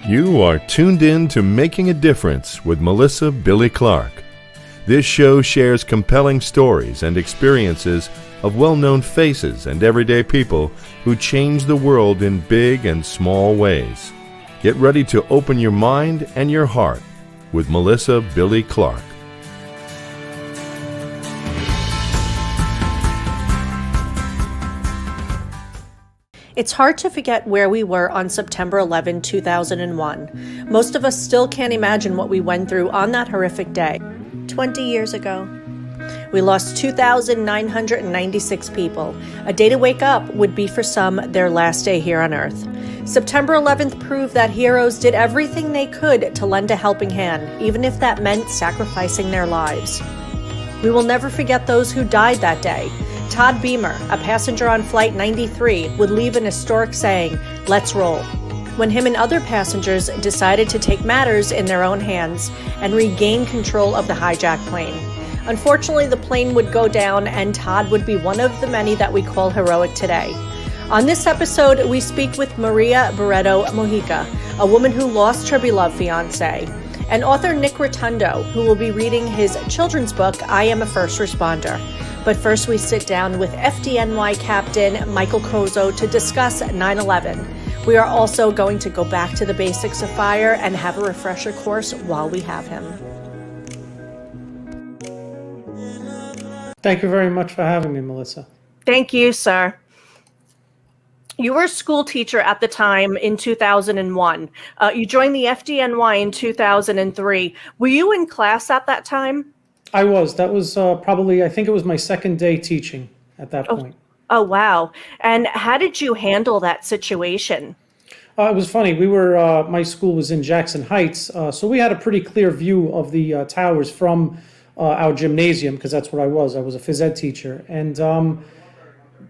You are tuned in to Making a Difference with Melissa Billy Clark. This show shares compelling stories and experiences of well-known faces and everyday people who change the world in big and small ways. Get ready to open your mind and your heart with Melissa Billy Clark. It's hard to forget where we were on September 11, 2001. Most of us still can't imagine what we went through on that horrific day. 20 years ago. We lost 2,996 people. A day to wake up would be for some their last day here on Earth. September 11th proved that heroes did everything they could to lend a helping hand, even if that meant sacrificing their lives. We will never forget those who died that day. Todd Beamer, a passenger on Flight 93, would leave an historic saying, "Let's roll," when him and other passengers decided to take matters in their own hands and regain control of the hijacked plane. Unfortunately, the plane would go down and Todd would be one of the many that we call heroic today. On this episode, we speak with Maria Barreto Mojica, a woman who lost her beloved fiancé, and author Nick Rotundo, who will be reading his children's book, I Am a First Responder. But first we sit down with FDNY Captain Michael Kozo to discuss 9/11. We are also going to go back to the basics of fire and have a refresher course while we have him. Thank you very much for having me, Melissa. Thank you, sir. You were a school teacher at the time in 2001. You joined the FDNY in 2003. Were you in class at that time? I was. That was probably, I think it was my second day teaching at that point. Oh, wow. And how did you handle that situation? It was funny. My school was in Jackson Heights, so we had a pretty clear view of the towers from our gymnasium, because that's what I was. I was a phys ed teacher. And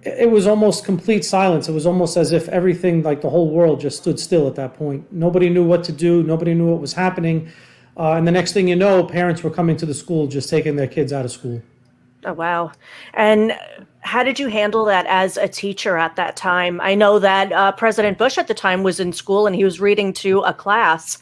it was almost complete silence. It was almost as if everything, like the whole world, just stood still at that point. Nobody knew what to do. Nobody knew what was happening. And the next thing you know, parents were coming to the school, just taking their kids out of school. Oh, wow. And how did you handle that as a teacher at that time? I know that President Bush at the time was in school and he was reading to a class.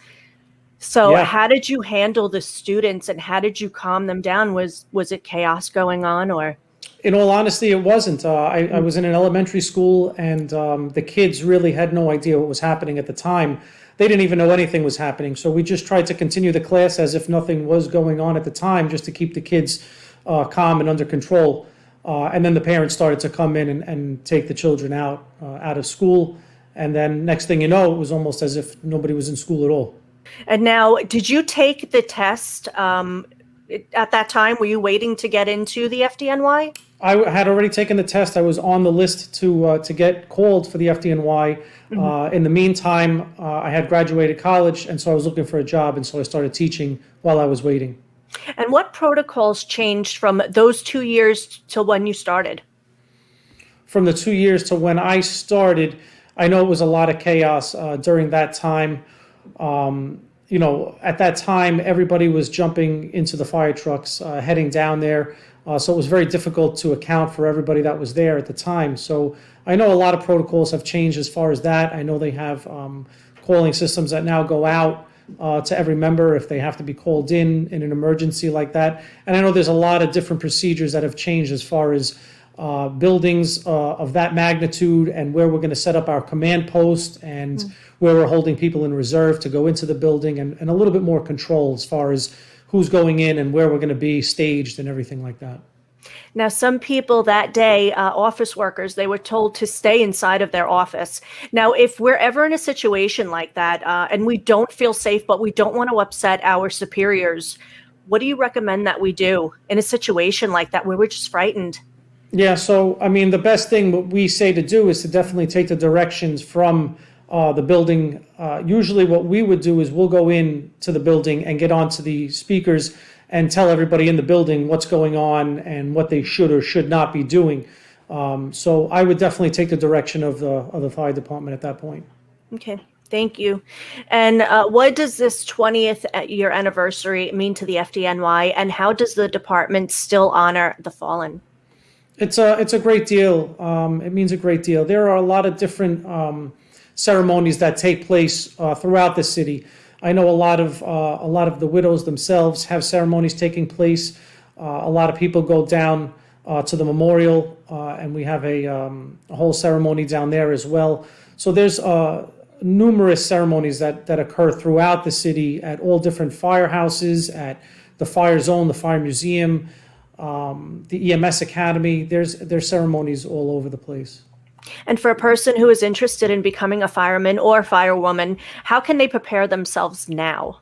So Yeah. How did you handle the students and how did you calm them down? Was it chaos going on or? In all honesty, it wasn't. I was in an elementary school, and the kids really had no idea what was happening at the time. They didn't even know anything was happening. So we just tried to continue the class as if nothing was going on at the time, just to keep the kids calm and under control. And then the parents started to come in and take the children out of school. And then next thing you know, it was almost as if nobody was in school at all. And now, did you take the test at that time? Were you waiting to get into the FDNY? I had already taken the test. I was on the list to get called for the FDNY. In the meantime, I had graduated college, and so I was looking for a job, and so I started teaching while I was waiting. And what protocols changed from those 2 years till when you started? From the 2 years to when I started, I know it was a lot of chaos during that time. At that time, everybody was jumping into the fire trucks, heading down there. So it was very difficult to account for everybody that was there at the time. So I know a lot of protocols have changed as far as that. I know they have calling systems that now go out to every member if they have to be called in an emergency like that. And I know there's a lot of different procedures that have changed as far as buildings of that magnitude and where we're going to set up our command post and where we're holding people in reserve to go into the building, and a little bit more control as far as who's going in and where we're going to be staged and everything like that. Now, some people that day, office workers, they were told to stay inside of their office. Now, if we're ever in a situation like that and we don't feel safe, but we don't want to upset our superiors, what do you recommend that we do in a situation like that where we're just frightened? Yeah, so, I mean, the best thing what we say to do is to definitely take the directions from the building. Usually what we would do is we'll go in to the building and get onto the speakers and tell everybody in the building what's going on and what they should or should not be doing. So I would definitely take the direction of the fire department at that point. Okay, thank you. And what does this 20th year anniversary mean to the FDNY, and how does the department still honor the fallen? It's a great deal. It means a great deal. There are a lot of different ceremonies that take place throughout the city. I know a lot of the widows themselves have ceremonies taking place. A lot of people go down to the memorial, and we have a whole ceremony down there as well. So there's numerous ceremonies that occur throughout the city at all different firehouses, at the fire zone, the fire museum, the EMS academy. There's ceremonies all over the place. And for a person who is interested in becoming a fireman or firewoman, how can they prepare themselves now?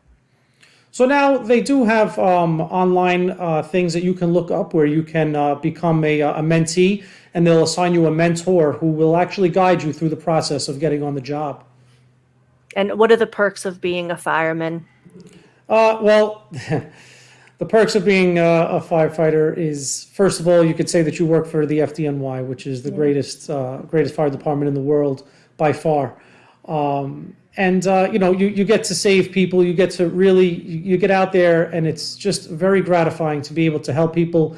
So now they do have online things that you can look up where you can become a mentee, and they'll assign you a mentor who will actually guide you through the process of getting on the job. And what are the perks of being a fireman? Well, the perks of being a firefighter is, first of all, you could say that you work for the FDNY, which is the greatest fire department in the world by far. You get to save people. You get to you get out there, and it's just very gratifying to be able to help people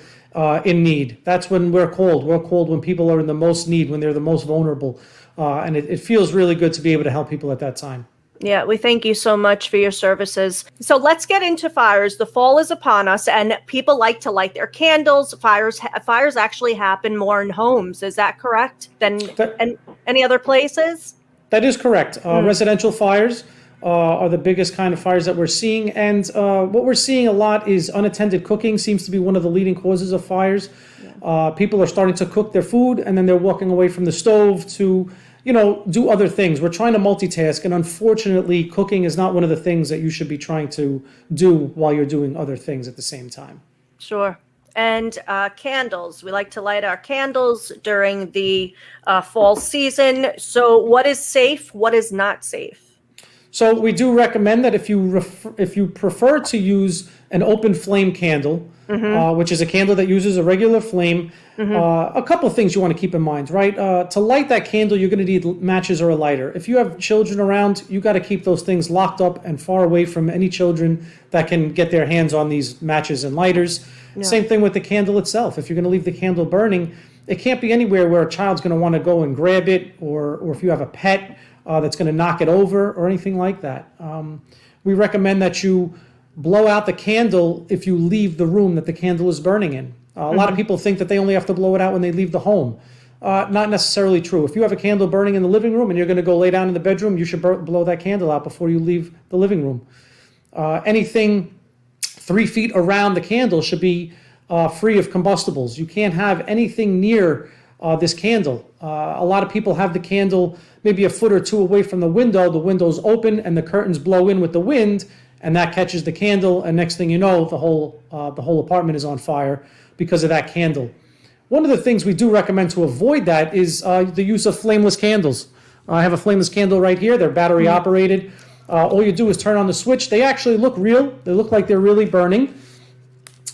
in need. That's when we're called. We're called when people are in the most need, when they're the most vulnerable. And it feels really good to be able to help people at that time. Yeah, we thank you so much for your services. So let's get into fires. The fall is upon us, and people like to light their candles. Fires actually happen more in homes. Is that correct than any other places? That is correct. Residential fires are the biggest kind of fires that we're seeing. And what we're seeing a lot is unattended cooking seems to be one of the leading causes of fires. People are starting to cook their food, and then they're walking away from the stove to do other things. We're trying to multitask, and unfortunately, cooking is not one of the things that you should be trying to do while you're doing other things at the same time. Sure. And candles. We like to light our candles during the fall season. So what is safe? What is not safe? So we do recommend that if you prefer to use an open flame candle, which is a candle that uses a regular flame, a couple of things you want to keep in mind, right? To light that candle, you're going to need matches or a lighter. If you have children around, you got to keep those things locked up and far away from any children that can get their hands on these matches and lighters. Yeah. Same thing with the candle itself. If you're going to leave the candle burning, it can't be anywhere where a child's going to want to go and grab it, or if you have a pet that's going to knock it over or anything like that. We recommend that you blow out the candle if you leave the room that the candle is burning in. A lot of people think that they only have to blow it out when they leave the home. Not necessarily true. If you have a candle burning in the living room and you're going to go lay down in the bedroom, you should blow that candle out before you leave the living room. Anything 3 feet around the candle should be free of combustibles. You can't have anything near this candle. A lot of people have the candle maybe a foot or two away from the window. The window's open and the curtains blow in with the wind, and that catches the candle, and next thing you know, the whole apartment is on fire because of that candle. One of the things we do recommend to avoid that is the use of flameless candles. I have a flameless candle right here. They're battery operated. All you do is turn on the switch. They actually look real. They look like they're really burning.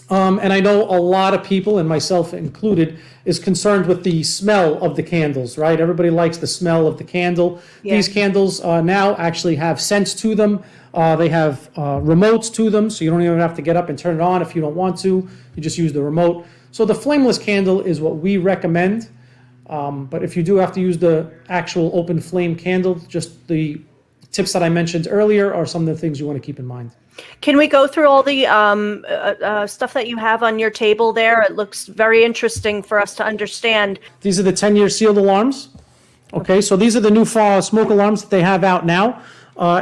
And I know a lot of people, and myself included, is concerned with the smell of the candles, right? Everybody likes the smell of the candle. Yeah. These candles now actually have scents to them. They have remotes to them, so you don't even have to get up and turn it on if you don't want to. You just use the remote. So the flameless candle is what we recommend. But if you do have to use the actual open flame candle, just the tips that I mentioned earlier are some of the things you want to keep in mind. Can we go through all the stuff that you have on your table there? It looks very interesting for us to understand. These are the 10-year sealed alarms. Okay, so these are the new smoke alarms that they have out now.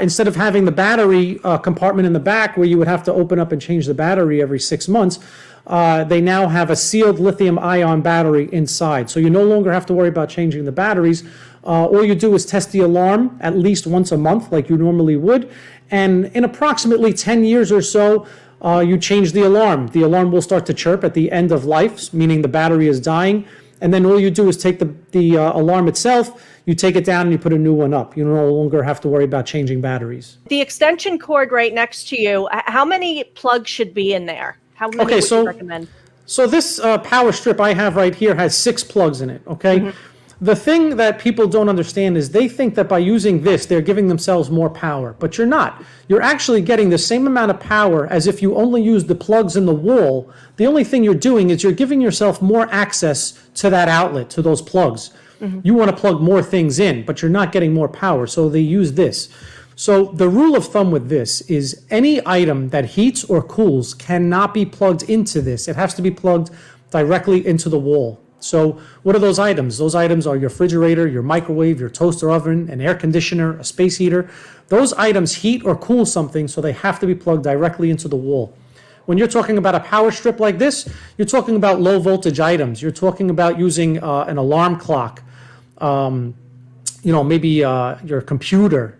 Instead of having the battery compartment in the back where you would have to open up and change the battery every 6 months, they now have a sealed lithium-ion battery inside. So you no longer have to worry about changing the batteries. All you do is test the alarm at least once a month like you normally would. And in approximately 10 years or so, you change the alarm. The alarm will start to chirp at the end of life, meaning the battery is dying. And then all you do is take the alarm itself, you take it down and you put a new one up. You no longer have to worry about changing batteries. The extension cord right next to you, how many plugs should be in there? How many would you recommend? So this power strip I have right here has 6 plugs in it, okay? Mm-hmm. The thing that people don't understand is they think that by using this, they're giving themselves more power, but you're not. You're actually getting the same amount of power as if you only use the plugs in the wall. The only thing you're doing is you're giving yourself more access to that outlet, to those plugs. You want to plug more things in, but you're not getting more power, so they use this. So the rule of thumb with this is any item that heats or cools cannot be plugged into this. It has to be plugged directly into the wall. So what are those items? Those items are your refrigerator, your microwave, your toaster oven, an air conditioner, a space heater. Those items heat or cool something, so they have to be plugged directly into the wall. When you're talking about a power strip like this, you're talking about low voltage items. You're talking about using an alarm clock, maybe your computer,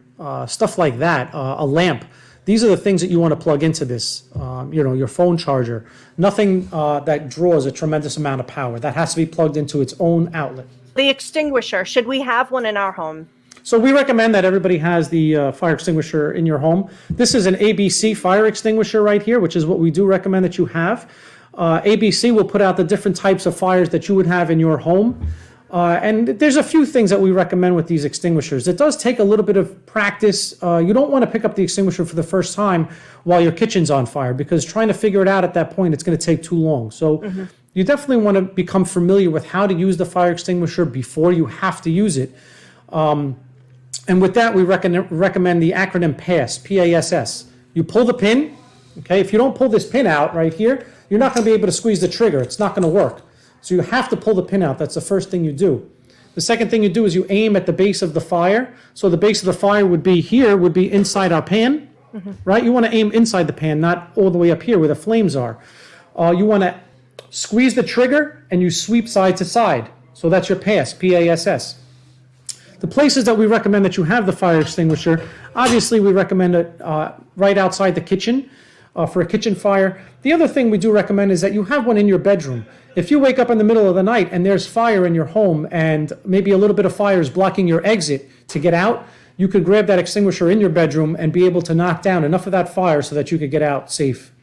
stuff like that, a lamp. These are the things that you want to plug into this, your phone charger. Nothing that draws a tremendous amount of power. That has to be plugged into its own outlet. The extinguisher, should we have one in our home? So we recommend that everybody has the fire extinguisher in your home. This is an ABC fire extinguisher right here, which is what we do recommend that you have. ABC will put out the different types of fires that you would have in your home. And there's a few things that we recommend with these extinguishers. It does take a little bit of practice. You don't want to pick up the extinguisher for the first time while your kitchen's on fire, because trying to figure it out at that point, it's going to take too long. So you definitely want to become familiar with how to use the fire extinguisher before you have to use it. And with that, we recommend the acronym PASS, P-A-S-S. You pull the pin, okay? If you don't pull this pin out right here, you're not going to be able to squeeze the trigger. It's not going to work. So you have to pull the pin out. That's the first thing you do. The second thing you do is you aim at the base of the fire. So the base of the fire would be here, would be inside our pan, right? You want to aim inside the pan, not all the way up here where the flames are. You want to squeeze the trigger and you sweep side to side. So that's your PASS, P-A-S-S. The places that we recommend that you have the fire extinguisher, obviously we recommend it right outside the kitchen for a kitchen fire. The other thing we do recommend is that you have one in your bedroom. If you wake up in the middle of the night and there's fire in your home and maybe a little bit of fire is blocking your exit to get out, you could grab that extinguisher in your bedroom and be able to knock down enough of that fire so that you could get out safe.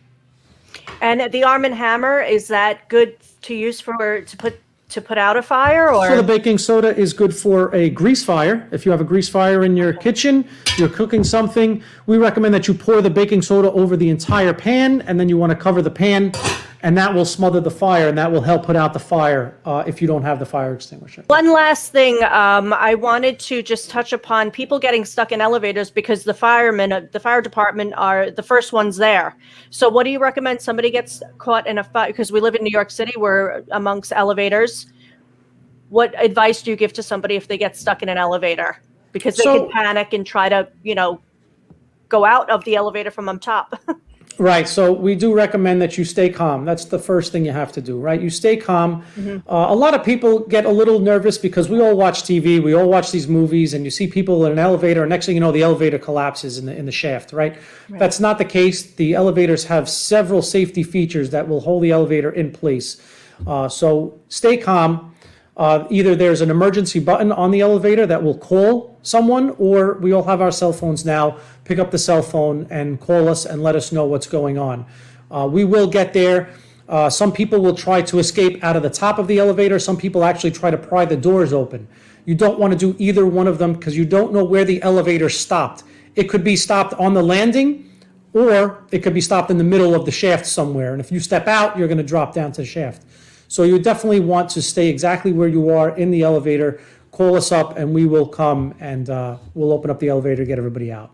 And the Arm & Hammer, is that good to use to put out a fire? Or So the baking soda is good for a grease fire. If you have a grease fire in your kitchen, you're cooking something, we recommend that you pour the baking soda over the entire pan, and then you want to cover the pan, and that will smother the fire, and that will help put out the fire if you don't have the fire extinguisher. One last thing, I wanted to just touch upon people getting stuck in elevators because the fire department are the first ones there. So what do you recommend? Somebody gets caught in a fire, because we live in New York City, we're amongst elevators. What advice do you give to somebody if they get stuck in an elevator? Because they can panic and try to, go out of the elevator from on top. Right. So we do recommend that you stay calm. That's the first thing you have to do, right? You stay calm. A lot of people get a little nervous because we all watch TV, we all watch these movies, and you see people in an elevator, and next thing you know, the elevator collapses in the shaft, right? That's not the case. The elevators have several safety features that will hold the elevator in place. So stay calm. Either there's an emergency button on the elevator that will call someone, or we all have our cell phones now. Pick up the cell phone and call us and let us know what's going on. We will get there. Some people will try to escape out of the top of the elevator. Some people actually try to pry the doors open. You don't want to do either one of them because you don't know where the elevator stopped. It could be stopped on the landing, or it could be stopped in the middle of the shaft somewhere. And if you step out, you're going to drop down to the shaft. So you definitely want to stay exactly where you are in the elevator. Call us up and we will come and we'll open up the elevator to get everybody out.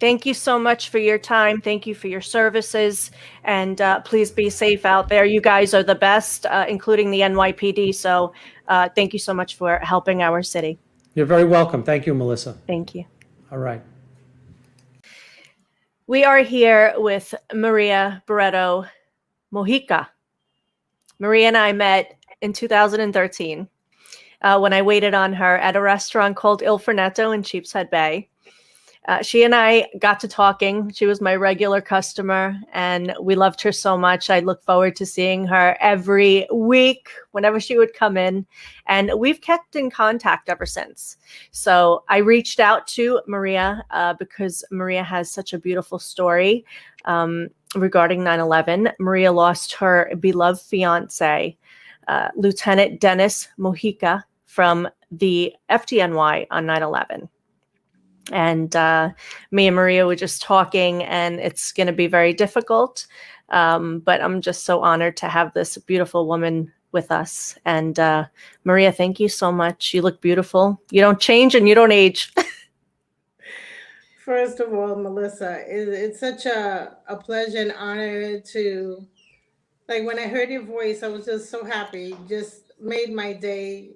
Thank you so much for your time. Thank you for your services. And please be safe out there. You guys are the best, including the NYPD. So thank you so much for helping our city. You're very welcome. Thank you, Melissa. Thank you. All right. We are here with Maria Barreto Mojica. Maria and I met in 2013 when I waited on her at a restaurant called Il Fornetto in Sheepshead Bay. She and I got to talking. She was my regular customer, and we loved her so much. I look forward to seeing her every week whenever she would come in, and we've kept in contact ever since. So I reached out to Maria because Maria has such a beautiful story regarding 9/11. Maria lost her beloved fiance, Lieutenant Dennis Mojica, from the FDNY on 9/11. And me and Maria were just talking, and it's going to be very difficult. But I'm just so honored to have this beautiful woman with us. And Maria, thank you so much. You look beautiful. You don't change and you don't age. First of all, Melissa, it's such a pleasure and honor to, like, when I heard your voice, I was just so happy. Just made my day,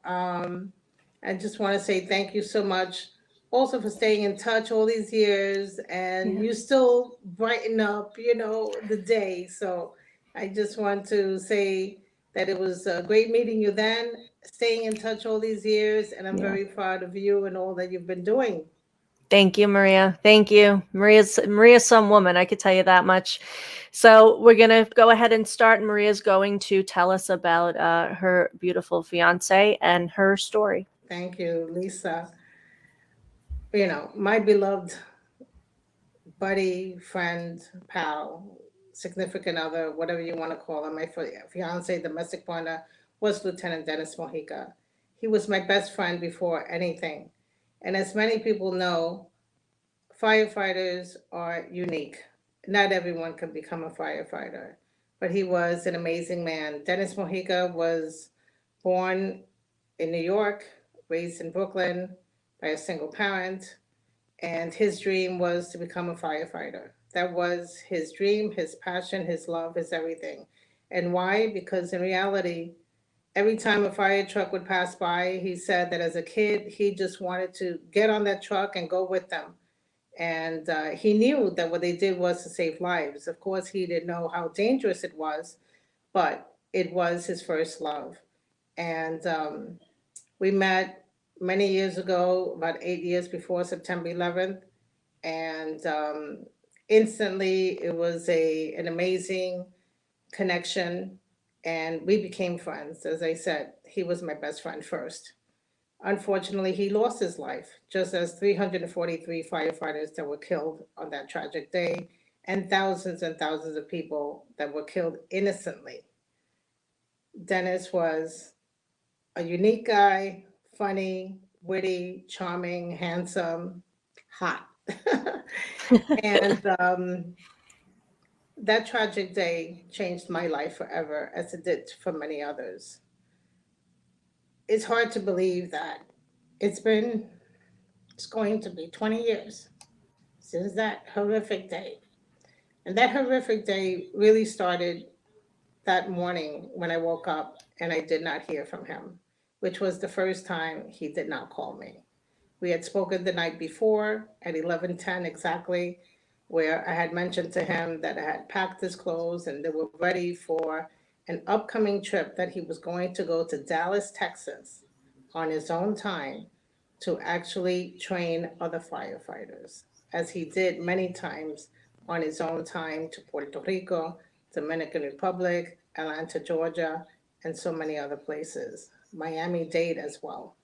I just want to say thank you so much also for staying in touch all these years, and Yeah. you still brighten up, the day. So I just want to say that it was great meeting you then, staying in touch all these years, and I'm Yeah. very proud of you and all that you've been doing. Thank you, Maria. Thank you. Maria's some woman, I could tell you that much. So we're gonna go ahead and start. Maria's going to tell us about her beautiful fiance and her story. Thank you, Lisa. My beloved buddy, friend, pal, significant other, whatever you want to call him, my fiance, domestic partner, was Lieutenant Dennis Mojica. He was my best friend before anything. And as many people know, firefighters are unique. Not everyone can become a firefighter, but he was an amazing man. Dennis Mojica was born in New York, raised in Brooklyn by a single parent, and his dream was to become a firefighter. That was his dream, his passion, his love, his everything. And why? Because in reality, every time a fire truck would pass by, he said that as a kid, he just wanted to get on that truck and go with them. And he knew that what they did was to save lives. Of course, he didn't know how dangerous it was, but it was his first love. And we met many years ago, about 8 years before September 11th, and instantly it was an amazing connection, and we became friends. As I said, he was my best friend first. Unfortunately, he lost his life, just as 343 firefighters that were killed on that tragic day, and thousands of people that were killed innocently. Dennis was a unique guy, funny, witty, charming, handsome, hot. And that tragic day changed my life forever, as it did for many others. It's hard to believe that it's been, it's going to be 20 years since that horrific day. And that horrific day really started that morning when I woke up and I did not hear from him, which was the first time he did not call me. We had spoken the night before at 11:10 exactly, where I had mentioned to him that I had packed his clothes and they were ready for an upcoming trip that he was going to go to Dallas, Texas on his own time to actually train other firefighters, as he did many times on his own time to Puerto Rico, Dominican Republic, Atlanta, Georgia, and so many other places, Miami-Dade as well.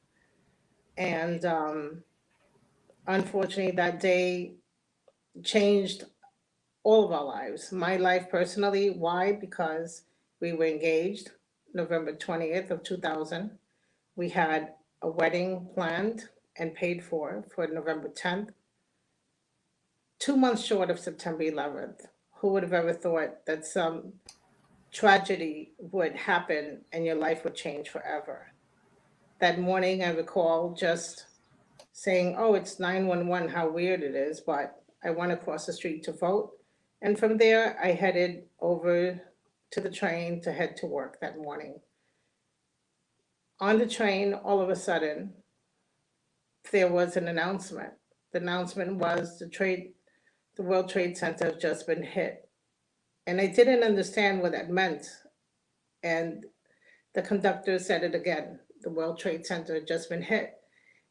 And unfortunately, that day changed all of our lives. My life personally, why? Because we were engaged November 20th of 2000. We had a wedding planned and paid for November 10th, 2 months short of September 11th. Who would have ever thought that some tragedy would happen and your life would change forever? That morning, I recall just saying, "Oh, it's 911, how weird it is," but I went across the street to vote. And from there, I headed over to the train to head to work that morning. On the train, all of a sudden, there was an announcement. The announcement was the World Trade Center had just been hit. And I didn't understand what that meant. And the conductor said it again. The World Trade Center had just been hit.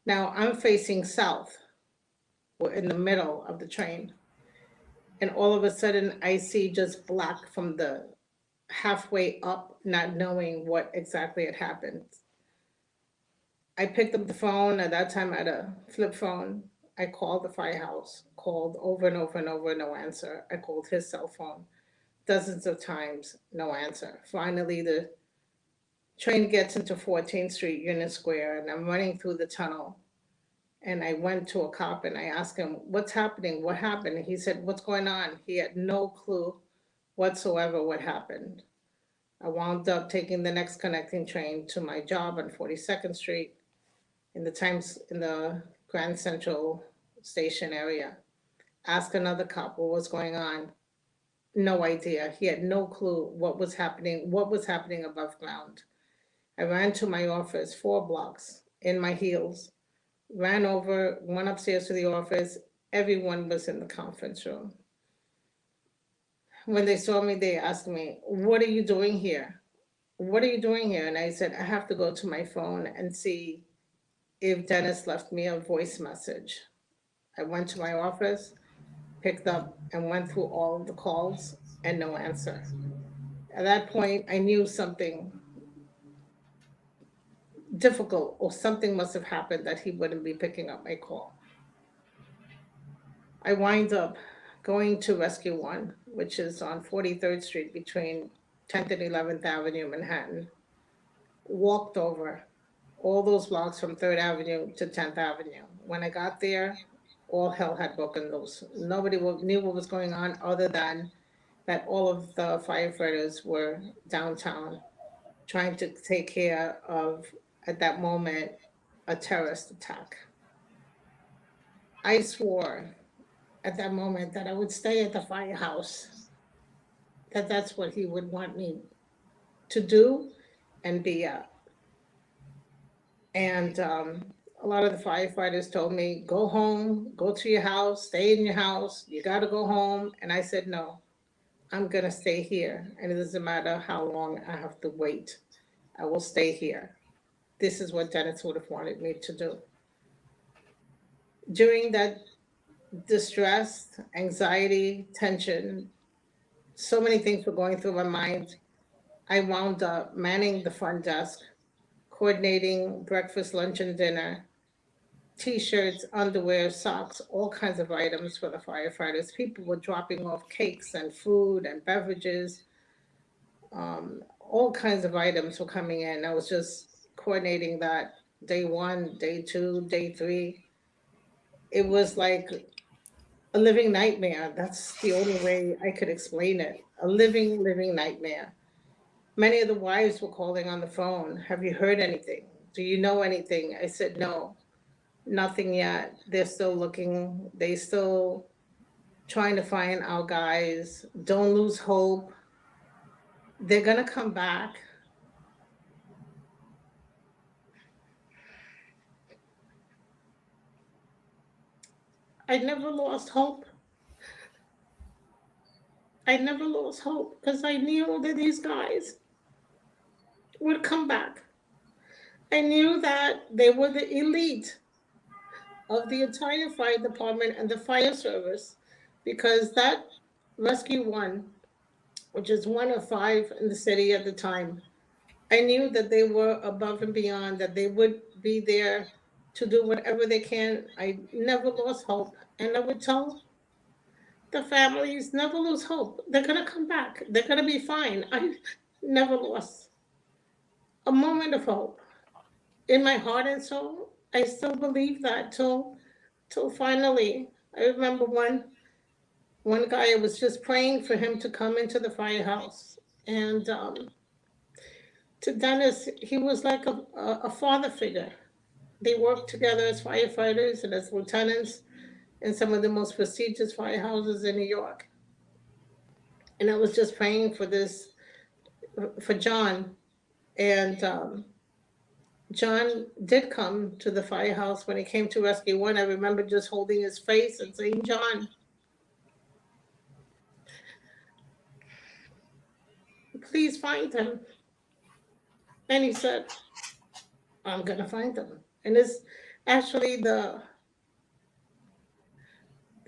Now I'm facing south. We're in the middle of the train. And all of a sudden, I see just black from the halfway up, not knowing what exactly had happened. I picked up the phone. At that time, I had a flip phone. I called the firehouse, called over and over and over, no answer. I called his cell phone dozens of times, no answer. Finally, the train gets into 14th Street, Union Square, and I'm running through the tunnel. And I went to a cop and I asked him, "What's happening? What happened?" And he said, "What's going on?" He had no clue whatsoever what happened. I wound up taking the next connecting train to my job on 42nd Street in the Grand Central Station area. Ask another cop what was going on. No idea. He had no clue what was happening above ground. I ran to my office 4 blocks in my heels, ran over, went upstairs to the office. Everyone was in the conference room. When they saw me, they asked me, "What are you doing here? What are you doing here?" And I said, "I have to go to my phone and see if Dennis left me a voice message." I went to my office, picked up, and went through all of the calls, and no answer. At that point, I knew something difficult or something must have happened that he wouldn't be picking up my call. I wind up going to Rescue One, which is on 43rd Street between 10th and 11th Avenue, Manhattan. Walked over all those blocks from 3rd Avenue to 10th Avenue. When I got there, all hell had broken loose. Nobody knew what was going on other than that all of the firefighters were downtown trying to take care of, at that moment, a terrorist attack. I swore at that moment that I would stay at the firehouse, that that's what he would want me to do and be at. And a lot of the firefighters told me, "Go home, go to your house, stay in your house, you got to go home." And I said, "No, I'm going to stay here. And it doesn't matter how long I have to wait, I will stay here." This is what Dennis would have wanted me to do. During that distress, anxiety, tension, so many things were going through my mind. I wound up manning the front desk, coordinating breakfast, lunch, and dinner, t-shirts, underwear, socks, all kinds of items for the firefighters. People were dropping off cakes and food and beverages. All kinds of items were coming in. I was just coordinating that day one, day two, day three. It was like a living nightmare. That's the only way I could explain it. A living nightmare. Many of the wives were calling on the phone. "Have you heard anything? Do you know anything?" I said, "No, nothing yet. They're still looking. They still trying to find our guys. Don't lose hope. They're gonna come back." I never lost hope. I never lost hope because I knew that these guys would come back. I knew that they were the elite of the entire fire department and the fire service because that Rescue One, which is one of 5 in the city at the time, I knew that they were above and beyond, that they would be there to do whatever they can. I never lost hope. And I would tell the families, never lose hope. They're going to come back. They're going to be fine. I never lost a moment of hope. In my heart and soul, I still believe that till finally. I remember one guy, I was just praying for him to come into the firehouse. And to Dennis, he was like a father figure. They worked together as firefighters and as lieutenants in some of the most prestigious firehouses in New York. And I was just praying for for John. And John did come to the firehouse when he came to Rescue One. I remember just holding his face and saying, "John, please find him." And he said, "I'm going to find him." And it's actually the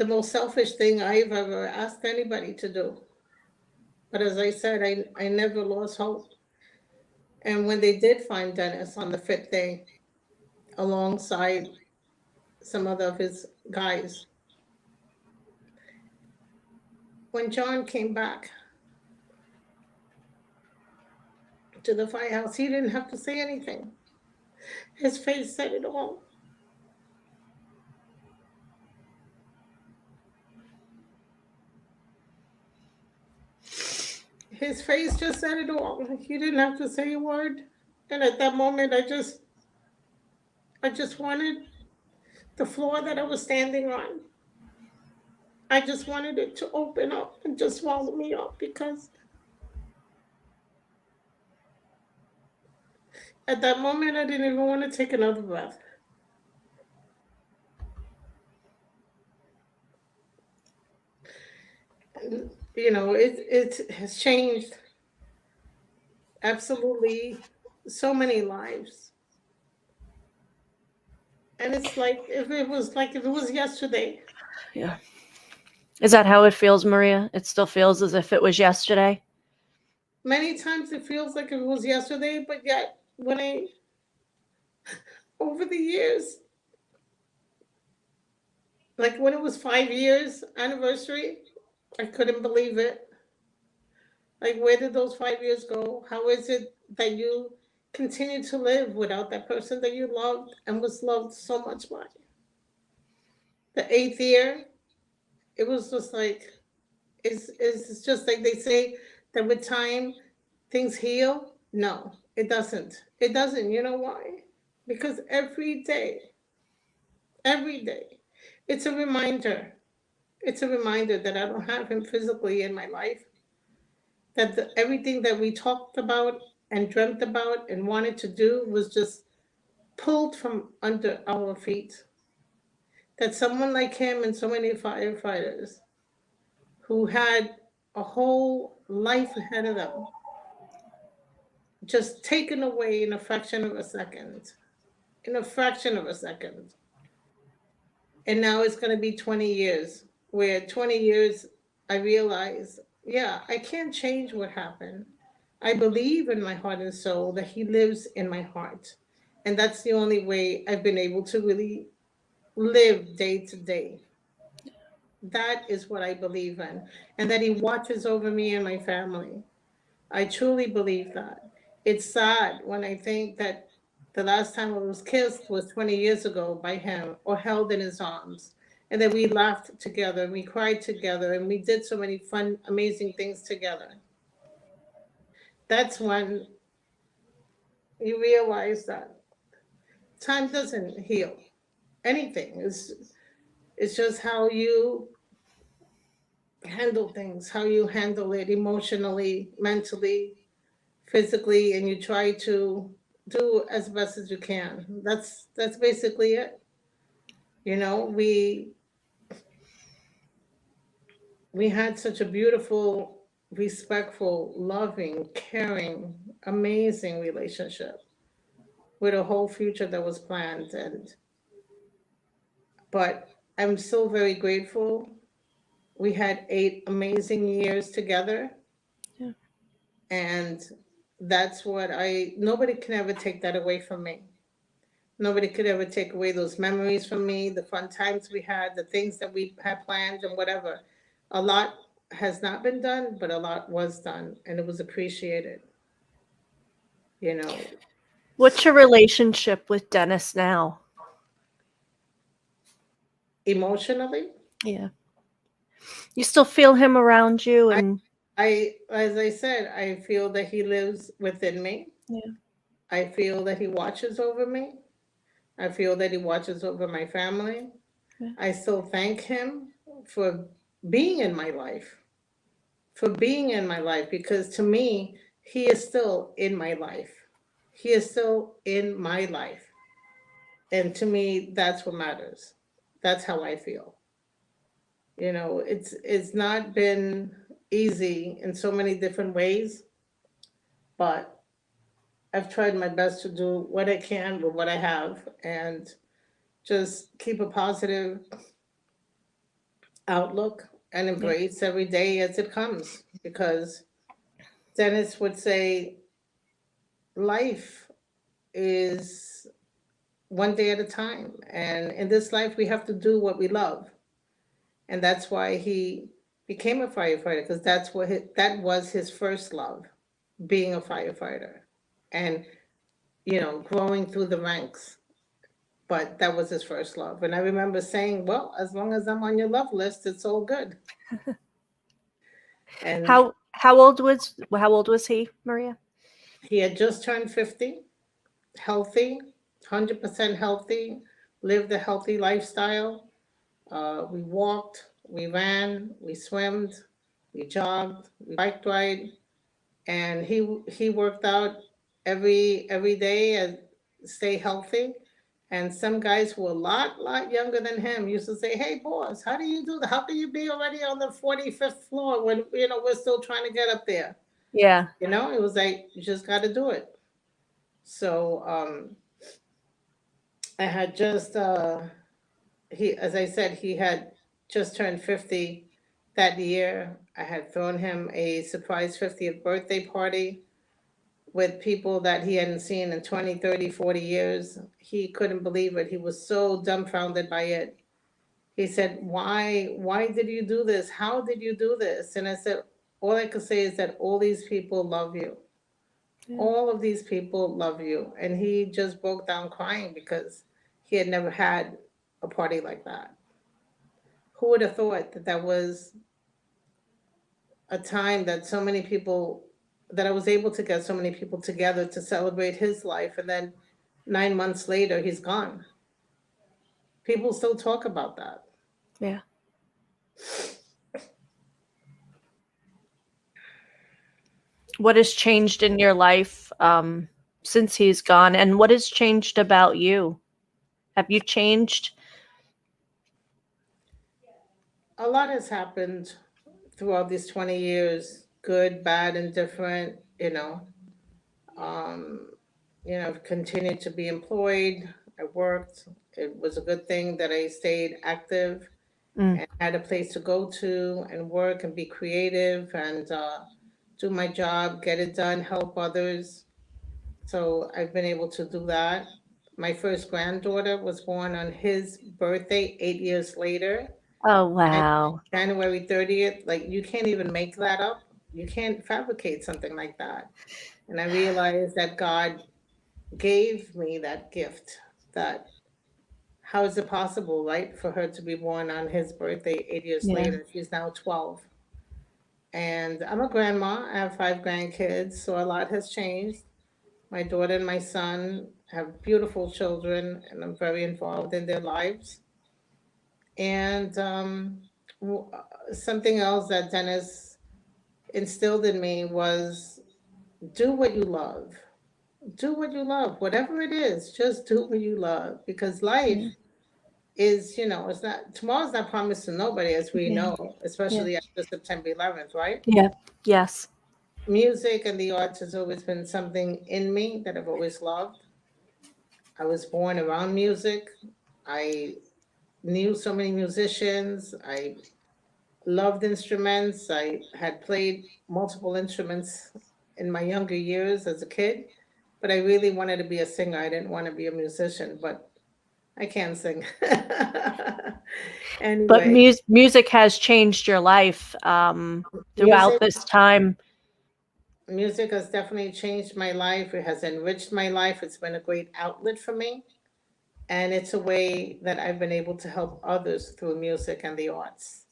most selfish thing I've ever asked anybody to do. But as I said, I never lost hope. And when they did find Dennis on the 5th day, alongside some other of his guys, when John came back to the firehouse, he didn't have to say anything. His face said it all. his face just said it all. He didn't have to say a word. And at that moment, I just wanted the floor that I was standing on. I just wanted it to open up and just swallow me up, because at that moment, I didn't even want to take another breath. You know, it has changed absolutely so many lives. And it's like if it was yesterday. Yeah. Is that how it feels, Maria? It still feels as if it was yesterday? Many times it feels like it was yesterday, but yet over the years, like when it was 5 years anniversary, I couldn't believe it. Like, where did those 5 years go? How is it that you continue to live without that person that you loved and was loved so much by? The eighth year, it was just like, it's just like they say that with time things heal. No, it doesn't. It doesn't. You know why? Because every day, it's a reminder. It's a reminder that I don't have him physically in my life, that everything that we talked about and dreamt about and wanted to do was just pulled from under our feet. That someone like him and so many firefighters who had a whole life ahead of them just taken away in a fraction of a second. In a fraction of a second. And now it's going to be 20 years, where 20 years I realize, yeah, I can't change what happened. I believe in my heart and soul that he lives in my heart. And that's the only way I've been able to really live day to day. That is what I believe in. And that he watches over me and my family. I truly believe that. It's sad when I think that the last time I was kissed was 20 years ago by him, or held in his arms. And that we laughed together and we cried together and we did so many fun, amazing things together. That's when you realize that time doesn't heal anything. It's just how you handle things, how you handle it emotionally, mentally, physically, and you try to do as best as you can. That's basically it. You know, we had such a beautiful, respectful, loving, caring, amazing relationship with a whole future that was planned. And but I'm so very grateful. We had 8 amazing years together, Yeah. and that's what I nobody can ever take that away from me. Nobody could ever take away those memories from me, the fun times we had, the things that we had planned, and whatever. A lot has not been done, but a lot was done, and it was appreciated. You know, What's your relationship with Dennis now? emotionally, Yeah. You still feel him around you I, and as I said, I feel that he lives within me. yeah. I feel that he watches over me. I feel that he watches over my family. Yeah. I still thank him for being in my life, because to me, he is still in my life. He is still in my life. And to me, that's what matters. That's how I feel. You know, it's not been easy in so many different ways, but I've tried my best to do what I can with what I have, and just keep a positive outlook and Yeah. embrace every day as it comes, because Dennis would say life is one day at a time, and in this life we have to do what we love. And that's why he became a firefighter, because that was his first love, being a firefighter, and growing through the ranks. But that was his first love, and I remember saying, well, as long as I'm on your love list, it's all good. And How How old was he, Maria? He had just turned 50, healthy, 100% healthy, lived a healthy lifestyle. We walked, we ran, we swam, we jogged, we bike ride, and he worked out every day and stay healthy. And some guys who were a lot younger than him used to say, "Hey, boss, how do you do that? How can you be already on the 45th floor when we're still trying to get up there?" Yeah. It was like you just got to do it. So I had just he, as I said, he had just turned 50 that year. I had thrown him a surprise 50th birthday party with people that he hadn't seen in 20, 30, 40 years. He couldn't believe it. He was so dumbfounded by it. He said, why did you do this? How did you do this? And I said, all I could say is that all these people love you. All of these people love you. And he just broke down crying because he had never had a party like that. Who would have thought that that was a time that so many people, that I was able to get so many people together to celebrate his life, and then 9 months later he's gone. People still talk about that. Yeah. What has changed in your life since he's gone, and what has changed about you? Have you changed? A lot has happened throughout these 20 years, good, bad, and different. um, I've continued to be employed. I worked. It was a good thing that I stayed active Mm. and had a place to go to and work and be creative and do my job, get it done, help others. So I've been able to do that. My first granddaughter was born on his birthday 8 years later, Oh, and wow. January 30th. Like, you can't even make that up. You can't fabricate something like that. And I realized that God gave me that gift. That how is it possible, right, for her to be born on his birthday 8 years Yeah. later? She's now 12. And I'm a grandma. I have 5 grandkids, so a lot has changed. My daughter and my son have beautiful children, and I'm very involved in their lives. And something else that Dennis instilled in me was do what you love. Do what you love, whatever it is, just do what you love, because life Yeah. is, it's not, tomorrow's not promised to nobody, as we Yeah. know, Yeah. especially after September 11th, right? Yeah. Yes. Music and the arts has always been something in me that I've always loved. I was born around music. I knew so many musicians. I loved instruments. I had played multiple instruments in my younger years as a kid, but I really wanted to be a singer. I didn't want to be a musician, but I can sing. But Anyway, music has changed your life throughout music this time. music has definitely changed my life. It has enriched my life. It's been a great outlet for me, and it's a way that I've been able to help others through music and the arts.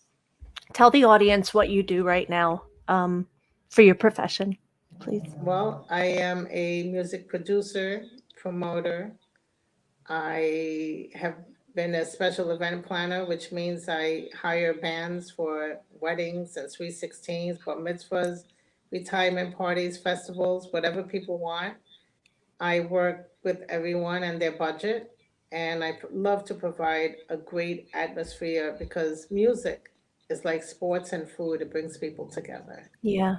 Tell the audience what you do right now for your profession, please. Well, I am a music producer, promoter. I have been a special event planner, which means I hire bands for weddings and sweet 16s, bar mitzvahs, retirement parties, festivals, whatever people want. I work with everyone and their budget, and I love to provide a great atmosphere because music is like sports and food. It brings people together, Yeah.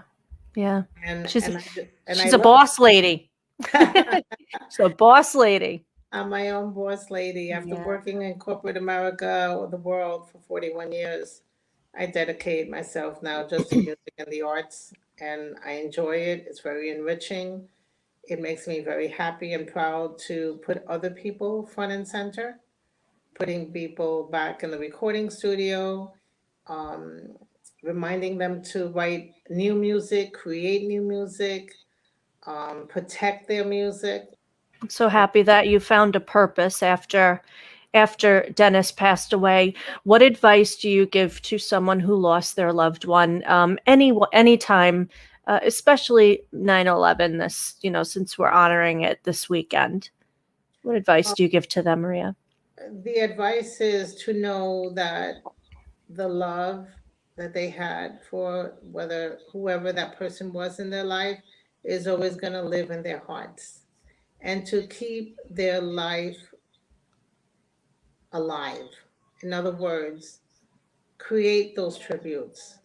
Yeah. and She's and I she's a love boss lady. it. She's a boss lady. I'm my own boss lady. After Yeah. working in corporate America or the world for 41 years, I dedicate myself now just to music and the arts, and I enjoy it. It's very enriching. It makes me very happy and proud to put other people front and center, putting people back in the recording studio, um, reminding them to write new music, create new music, protect their music. I'm so happy that you found a purpose after after Dennis passed away. What advice do you give to someone who lost their loved one any time, especially 9/11? This, since we're honoring it this weekend, what advice do you give to them, Maria? The advice is to know that the love that they had for whether whoever that person was in their life is always going to live in their hearts, and to keep their life alive. In other words, create those tributes,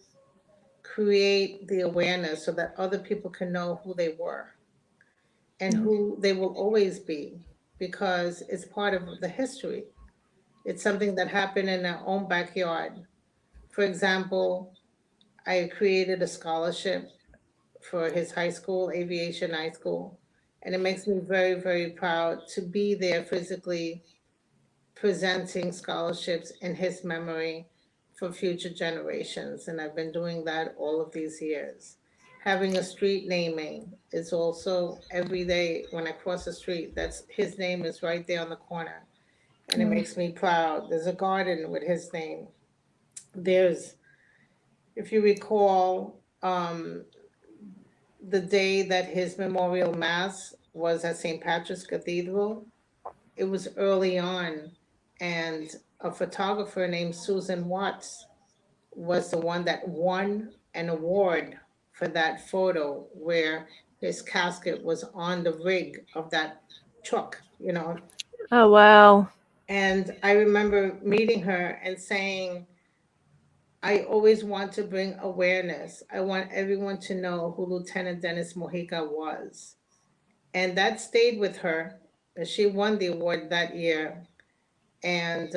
create the awareness so that other people can know who they were and who they will always be, because it's part of the history. It's something that happened in our own backyard. For example, I created a scholarship for his high school, Aviation High School, and it makes me very, very proud to be there physically presenting scholarships in his memory for future generations. And I've been doing that all of these years. Having a street naming is also every day when I cross the street, that's his name is right there on the corner. And it makes me proud. There's a garden with his name. There's, if you recall, the day that his memorial mass was at St. Patrick's Cathedral, it was early on, and a photographer named Susan Watts was the one that won an award for that photo where his casket was on the rig of that truck. Oh, wow. And I remember meeting her and saying, I always want to bring awareness. I want everyone to know who Lieutenant Dennis Mojica was. And that stayed with her. She won the award that year. And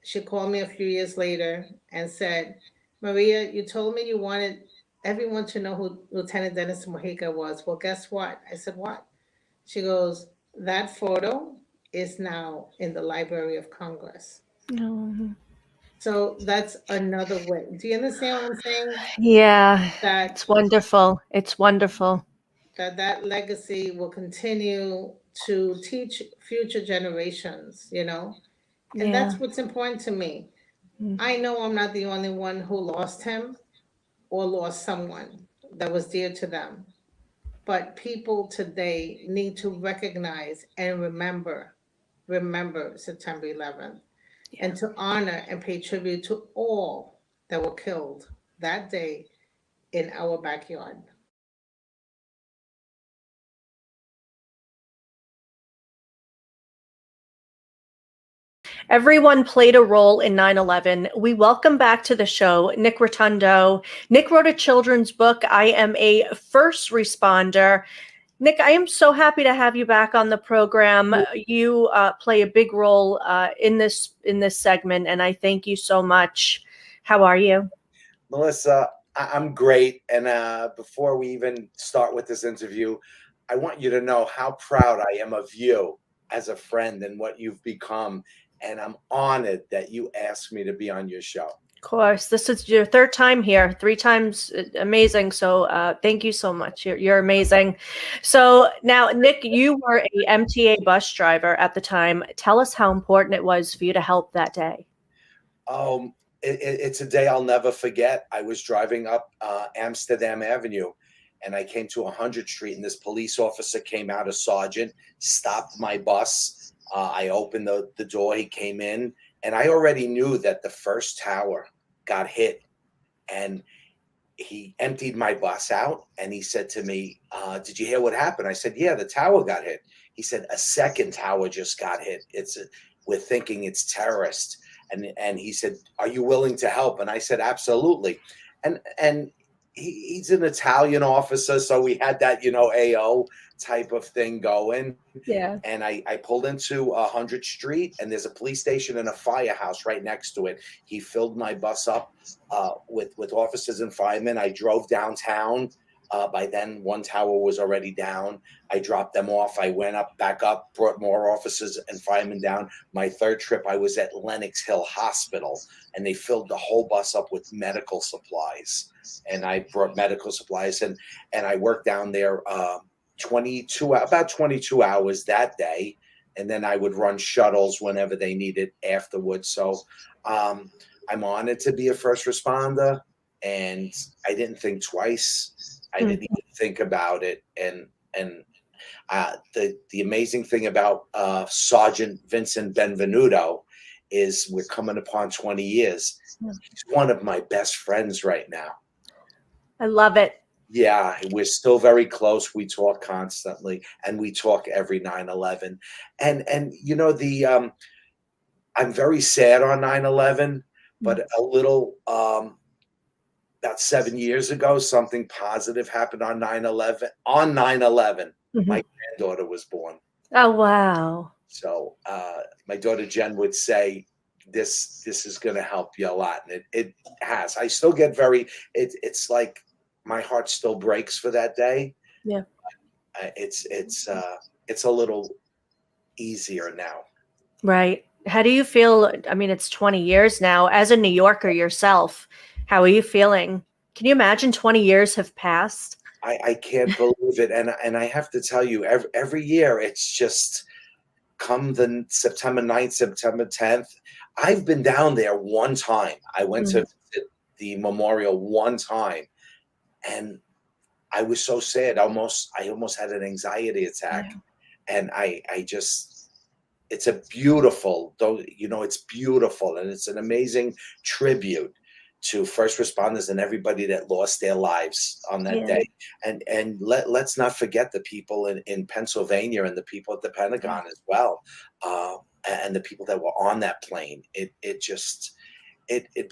she called me a few years later and said, Maria, you told me you wanted everyone to know who Lieutenant Dennis Mojica was. Well, guess what? I said, what? She goes, that photo is now in the Library of Congress. No. So that's another way. Do you understand what I'm saying? Yeah, That it's wonderful. It's wonderful. that legacy will continue to teach future generations. And Yeah. that's what's important to me. I know I'm not the only one who lost him or lost someone that was dear to them, but people today need to recognize and remember September 11th, and to honor and pay tribute to all that were killed that day in our backyard. Everyone played a role in 9/11. We welcome back to the show Nick Rotundo. Nick wrote a children's book, I Am a First Responder. Nick, I am so happy to have you back on the program. You play a big role in this segment, and I thank you so much. How are you? Melissa, I'm great. And before we even start with this interview, I want you to know how proud I am of you as a friend and what you've become. And I'm honored that you asked me to be on your show. Of course, this is your third time here, 3 times amazing. So thank you so much. You're amazing. So now, Nick, you were a MTA bus driver at the time. Tell us how important it was for you to help that day. It's a day I'll never forget. I was driving up Amsterdam Avenue, and I came to 100th Street, and this police officer came out, a sergeant, stopped my bus. I opened the door. He came in, and I already knew that the first tower got hit, and he emptied my bus out, and he said to me, did you hear what happened? I said, yeah, the tower got hit. He said, a second tower just got hit. We're thinking it's terrorists. And he said, are you willing to help? And I said, absolutely. And he's an Italian officer, so we had that, AO type of thing going. Yeah. And I pulled into 100th Street, and there's a police station and a firehouse right next to it. He filled my bus up with officers and firemen. I drove downtown. By then, one tower was already down. I dropped them off. I went back up, brought more officers and firemen down. My third trip, I was at Lenox Hill Hospital, and they filled the whole bus up with medical supplies. And I brought medical supplies, and I worked down there about 22 hours that day. and then I would run shuttles whenever they needed afterwards. So I'm honored to be a first responder, and I didn't think twice. I didn't even think about it. And the amazing thing about Sergeant Vincent Benvenuto is we're coming upon 20 years. He's one of my best friends right now. I love it. Yeah, we're still very close. We talk constantly, and we talk every 9/11. And you know, I'm very sad on 9/11, but a little about 7 years ago, something positive happened on 9/11. On 9/11, my granddaughter was born. Oh, wow. So my daughter Jen would say, "This is going to help you a lot," and it has. I still get it's like my heart still breaks for that day. Yeah. It's a little easier now. Right. How do you feel? I mean, it's 20 years now. As a New Yorker yourself, how are you feeling? Can you imagine 20 years have passed? I can't believe it, and I have to tell you, every year it's just come the September 9th, September 10th. I've been down there one time. I went to visit the memorial one time, and I was so sad. I almost had an anxiety attack, and I just, it's a beautiful, though, you know, it's beautiful, and it's an amazing tribute to first responders and everybody that lost their lives on that day. And let's not forget the people in Pennsylvania and the people at the Pentagon as well, and the people that were on that plane. It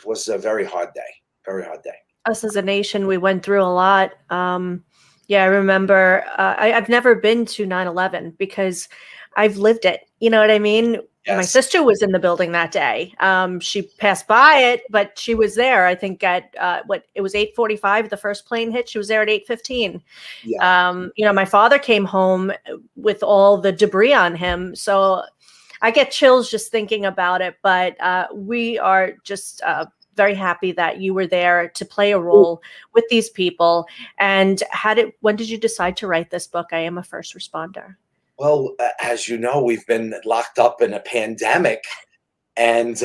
was a very hard day, very hard day. Us as a nation, we went through a lot. Yeah, I remember I've never been to 9/11 because I've lived it. You know what I mean? My sister was in the building that day. She passed by it, but she was there. I think at it was 8:45. The first plane hit. She was there at 8:15. Yeah. You know, my father came home with all the debris on him, so I get chills just thinking about it. But we are just very happy that you were there to play a role with these people. And when did you decide to write this book, I Am a First Responder? Well, as you know, we've been locked up in a pandemic, and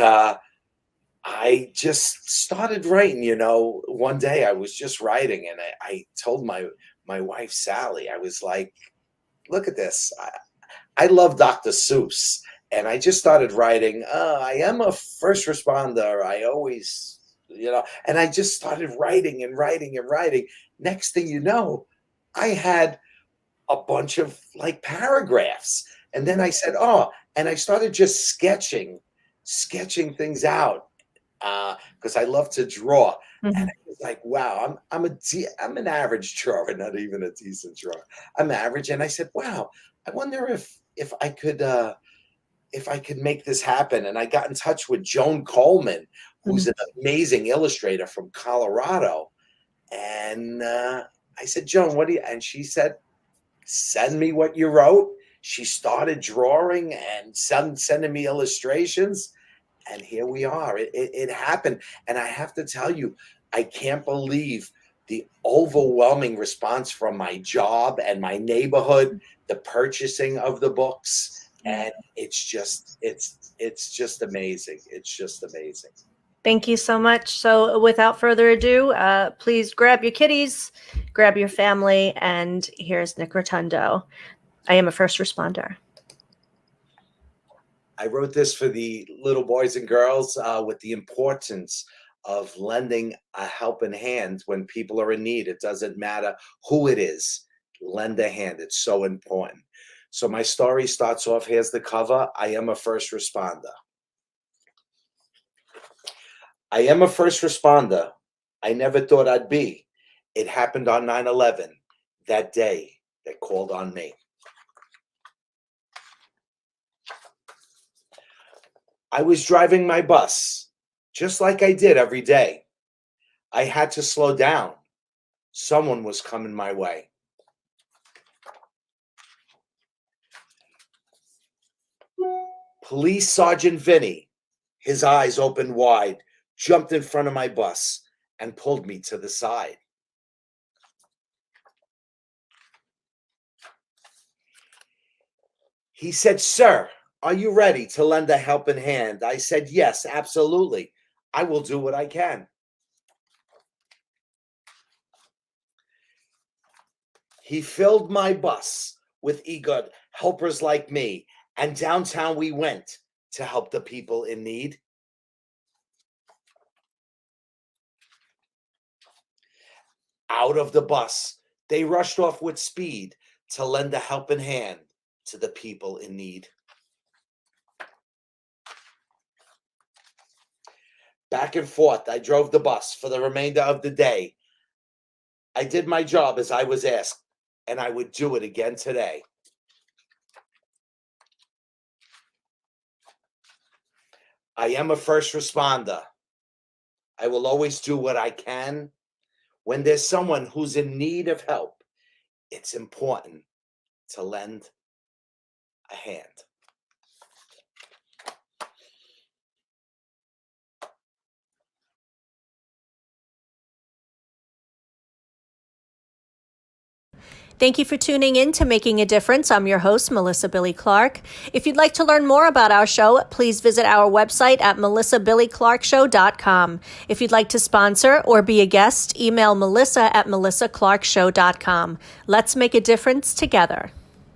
I just started writing. You know, one day I was just writing, and I told my wife Sally, I was like, "Look at this! I love Dr. Seuss," and I just started writing. I am a first responder. I always, you know, and I just started writing and writing and writing. Next thing you know, I had a bunch of like paragraphs, and then I said, and I started just sketching things out because I love to draw. And I was like, wow, I'm an average drawer, not even a decent drawer. I'm average, and I said, wow, I wonder if I could make this happen. And I got in touch with Joan Coleman, who's an amazing illustrator from Colorado, and I said, Joan, what do you? And she said, send me what you wrote. She started drawing and sending me illustrations, and here we are. It happened, and I have to tell you, I can't believe the overwhelming response from my job and my neighborhood, the purchasing of the books, and it's just amazing. It's just amazing. Thank you so much. So without further ado, please grab your kitties, grab your family, and here's Nick Rotundo. I Am a First Responder. I wrote this for the little boys and girls with the importance of lending a helping hand when people are in need. It doesn't matter who it is. Lend a hand. It's so important. So my story starts off, here's the cover. I am a first responder. I am a first responder. I never thought I'd be. It happened on 9/11, that day that called on me. I was driving my bus, just like I did every day. I had to slow down. Someone was coming my way. Police Sergeant Vinny, his eyes opened wide, jumped in front of my bus and pulled me to the side. He said, "Sir, are you ready to lend a helping hand?" I said, "Yes, absolutely. I will do what I can." He filled my bus with eager helpers like me, and downtown we went to help the people in need. Out of the bus, they rushed off with speed to lend a helping hand to the people in need. Back and forth, I drove the bus for the remainder of the day. I did my job as I was asked, and I would do it again today. I am a first responder. I will always do what I can. When there's someone who's in need of help, it's important to lend a hand. Thank you for tuning in to Making a Difference. I'm your host, Melissa Billy Clark. If you'd like to learn more about our show, please visit our website at melissabillyclarkshow.com. If you'd like to sponsor or be a guest, email melissa@melissaclarkshow.com. Let's make a difference together.